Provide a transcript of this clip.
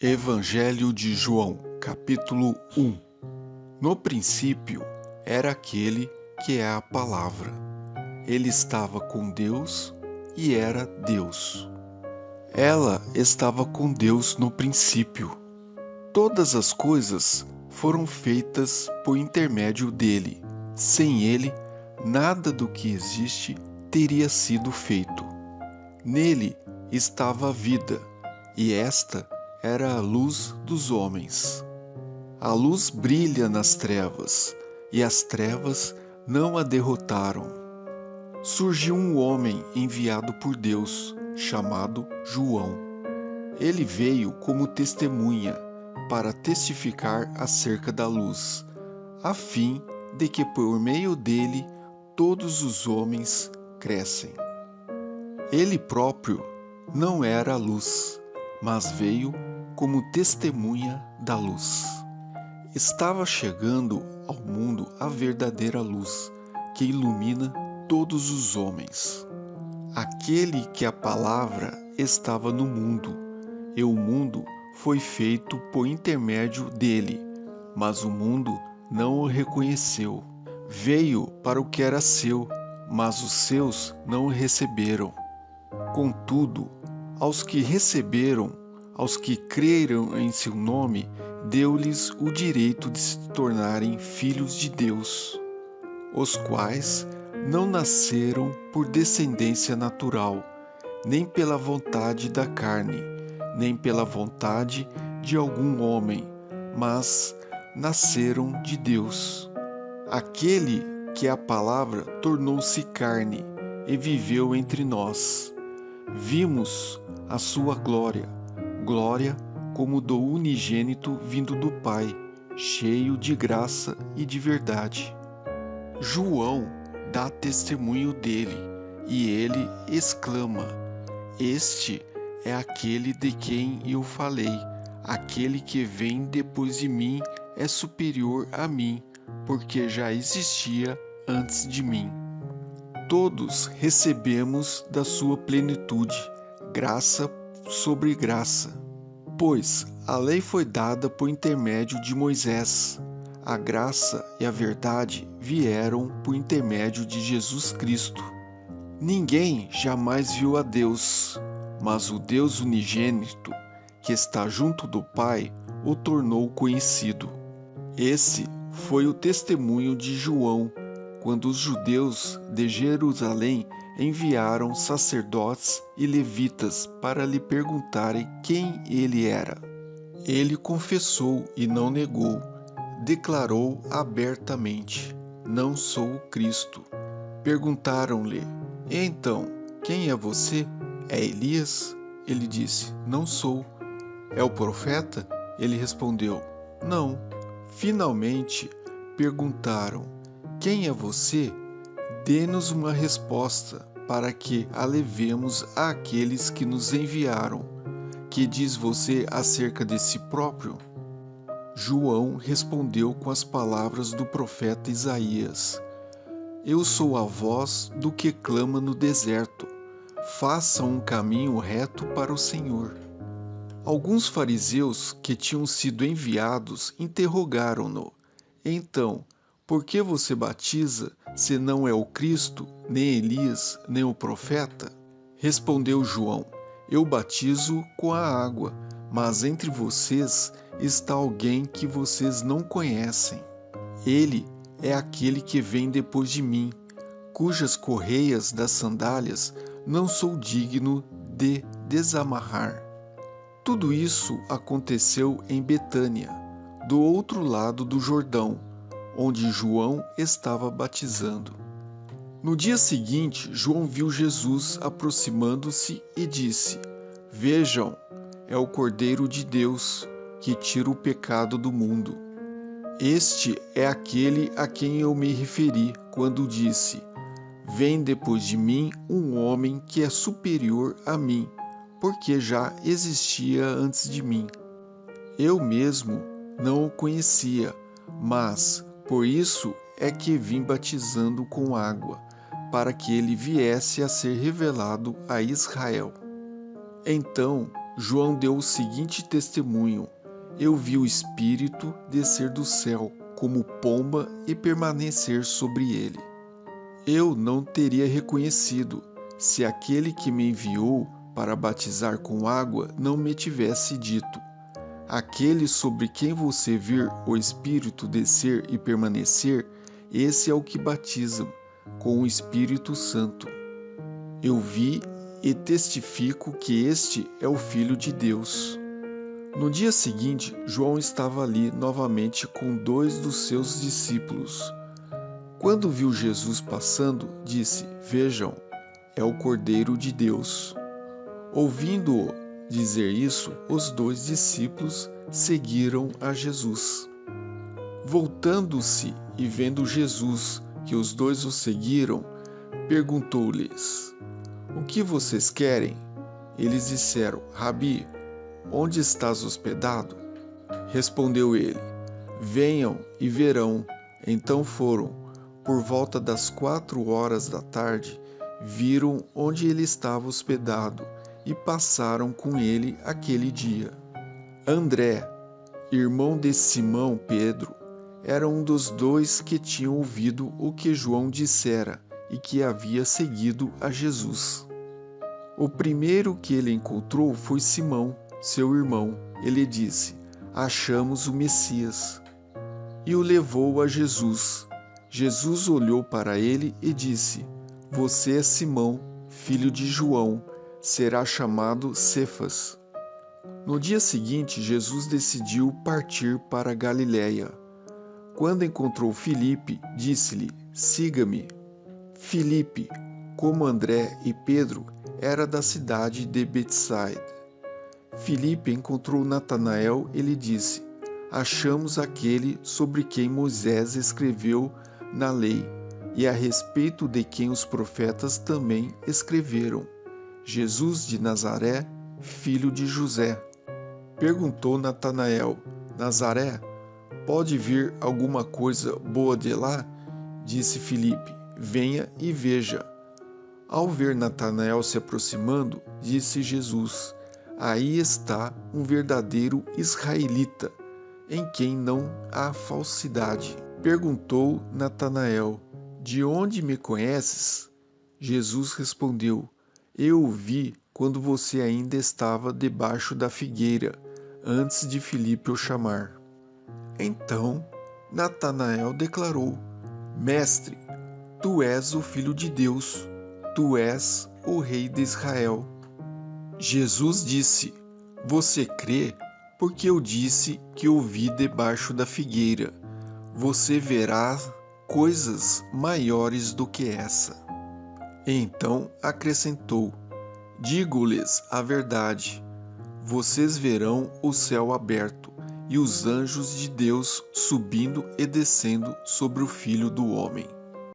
Evangelho de João, capítulo 1. No princípio era aquele que é a Palavra. Ele estava com Deus e era Deus. Ela estava com Deus no princípio. Todas as coisas foram feitas por intermédio dele. Sem ele, nada do que existe teria sido feito. Nele estava a vida, e esta era a luz dos homens. A luz brilha nas trevas, e as trevas não a derrotaram. Surgiu um homem enviado por Deus, chamado João. Ele veio como testemunha para testificar acerca da luz, a fim de que por meio dele todos os homens crescem. Ele próprio não era a luz, mas veio como testemunha da luz. Estava chegando ao mundo a verdadeira luz, que ilumina todos os homens. Aquele que a palavra estava no mundo, e o mundo foi feito por intermédio dele, mas o mundo não o reconheceu. Veio para o que era seu, mas os seus não o receberam. Contudo, aos que receberam, aos que creram em seu nome, deu-lhes o direito de se tornarem filhos de Deus, os quais não nasceram por descendência natural, nem pela vontade da carne, nem pela vontade de algum homem, mas nasceram de Deus. Aquele que a palavra tornou-se carne e viveu entre nós. Vimos a sua glória como do unigênito vindo do Pai, cheio de graça e de verdade. João dá testemunho dele, e ele exclama: Este é aquele de quem eu falei, aquele que vem depois de mim é superior a mim, porque já existia antes de mim. Todos recebemos da sua plenitude, graça sobre graça. Pois a lei foi dada por intermédio de Moisés. A graça e a verdade vieram por intermédio de Jesus Cristo. Ninguém jamais viu a Deus, mas o Deus unigênito, que está junto do Pai, o tornou conhecido. Esse foi o testemunho de João, quando os judeus de Jerusalém enviaram sacerdotes e levitas para lhe perguntarem quem ele era. Ele confessou e não negou, declarou abertamente: Não sou o Cristo. Perguntaram-lhe: Então, quem é você? É Elias? Ele disse: Não sou. É o profeta? Ele respondeu: Não. Finalmente perguntaram: Quem é você? Dê-nos uma resposta, para que a levemos àqueles que nos enviaram. Que diz você acerca de si próprio? João respondeu com as palavras do profeta Isaías: Eu sou a voz do que clama no deserto. Façam um caminho reto para o Senhor. Alguns fariseus que tinham sido enviados interrogaram-no: Então, por que você batiza, se não é o Cristo, nem Elias, nem o profeta? Respondeu João: Eu batizo com a água, mas entre vocês está alguém que vocês não conhecem. Ele é aquele que vem depois de mim, cujas correias das sandálias não sou digno de desamarrar. Tudo isso aconteceu em Betânia, do outro lado do Jordão, onde João estava batizando. No dia seguinte, João viu Jesus aproximando-se e disse: Vejam, é o Cordeiro de Deus, que tira o pecado do mundo. Este é aquele a quem eu me referi quando disse: Vem depois de mim um homem que é superior a mim, porque já existia antes de mim. Eu mesmo não o conhecia, mas por isso é que vim batizando com água, para que ele viesse a ser revelado a Israel. Então João deu o seguinte testemunho: eu vi o Espírito descer do céu como pomba e permanecer sobre ele. Eu não teria reconhecido se aquele que me enviou para batizar com água não me tivesse dito: aquele sobre quem você vir o Espírito descer e permanecer, esse é o que batiza com o Espírito Santo. Eu vi e testifico que este é o Filho de Deus. No dia seguinte, João estava ali novamente com 2 dos seus discípulos. Quando viu Jesus passando, disse: vejam, é o Cordeiro de Deus. Ouvindo-o dizer isso, os 2 discípulos seguiram a Jesus. Voltando-se e vendo Jesus que os 2 o seguiram, perguntou-lhes: o que vocês querem? Eles disseram: Rabi, onde estás hospedado? Respondeu ele: venham e verão. Então foram. Por volta das 4 horas da tarde, viram onde ele estava hospedado e passaram com ele aquele dia. André, irmão de Simão Pedro, era um dos 2 que tinham ouvido o que João dissera e que havia seguido a Jesus. O primeiro que ele encontrou foi Simão, seu irmão. Ele disse: achamos o Messias. E o levou a Jesus. Jesus olhou para ele e disse: você é Simão, filho de João, será chamado Cefas. No dia seguinte, Jesus decidiu partir para Galiléia. Quando encontrou Filipe, disse-lhe: siga-me. Filipe, como André e Pedro, era da cidade de Betsaida. Filipe encontrou Natanael e lhe disse: achamos aquele sobre quem Moisés escreveu na lei, e a respeito de quem os profetas também escreveram, Jesus de Nazaré, filho de José. Perguntou Natanael: Nazaré, pode vir alguma coisa boa de lá? Disse Filipe: venha e veja. Ao ver Natanael se aproximando, disse Jesus: aí está um verdadeiro israelita, em quem não há falsidade. Perguntou Natanael: de onde me conheces? Jesus respondeu: eu o vi quando você ainda estava debaixo da figueira, antes de Filipe o chamar. Então Natanael declarou: Mestre, tu és o Filho de Deus, tu és o Rei de Israel. Jesus disse: você crê porque eu disse que o vi debaixo da figueira. Você verá coisas maiores do que essa. Então acrescentou: digo-lhes a verdade, vocês verão o céu aberto e os anjos de Deus subindo e descendo sobre o Filho do Homem.